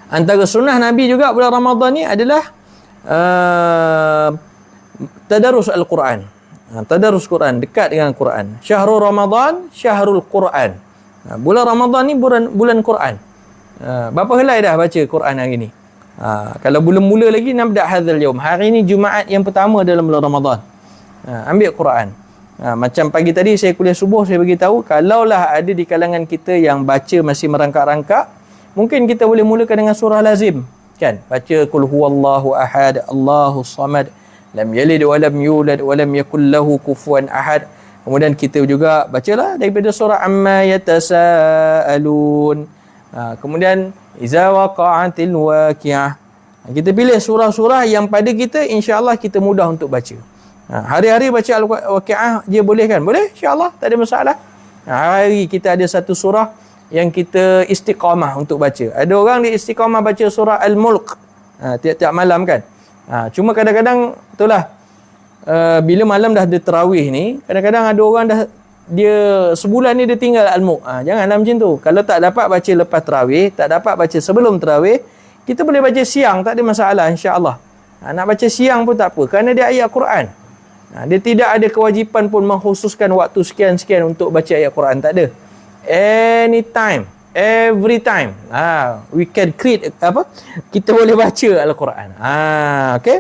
Antara sunnah Nabi juga bulan Ramadan ni adalah tadarus Al-Quran. Tadarus Quran, dekat dengan Quran. Syahrul Ramadan, syahrul Quran. Bulan Ramadan ni bulan Quran. Berapa helai dah baca Quran hari ni? Kalau belum mula lagi, nabda hadzal yaum. Hari ni Jumaat yang pertama dalam bulan Ramadan. Ambil Quran. Macam pagi tadi saya kuliah subuh, saya bagi tahu, kalaulah ada di kalangan kita yang baca masih merangkak-rangkak, mungkin kita boleh mulakan dengan surah lazim, kan? Baca qul huwallahu ahad, Allahus samad, lam yalid wa lam yulad wa lam yakul lahu kufuwan ahad. Kemudian kita juga bacalah daripada surah amma yatasaalun. Kemudian iza waqa'atil waqi'ah. Kita pilih surah-surah yang pada kita insya-Allah kita mudah untuk baca. Hari-hari baca Al-Waqi'ah dia boleh kan? Boleh, insya-Allah, tak ada masalah. Hari kita ada satu surah yang kita istiqamah untuk baca. Ada orang dia istiqamah baca surah Al-Mulk tiap-tiap malam kan. Cuma kadang-kadang itulah, bila malam dah ada tarawih ni, kadang-kadang ada orang dah dia sebulan ni dia tinggal Al-Mulk. Janganlah macam tu. Kalau tak dapat baca lepas tarawih, tak dapat baca sebelum tarawih, kita boleh baca siang, tak ada masalah, insya-Allah. Nak baca siang pun tak apa, kerana dia ayat Quran. Dia tidak ada kewajipan pun mengkhususkan waktu sekian-sekian untuk baca ayat Quran, tak ada. Anytime, every time. We can create kita boleh baca Al-Quran. Okay?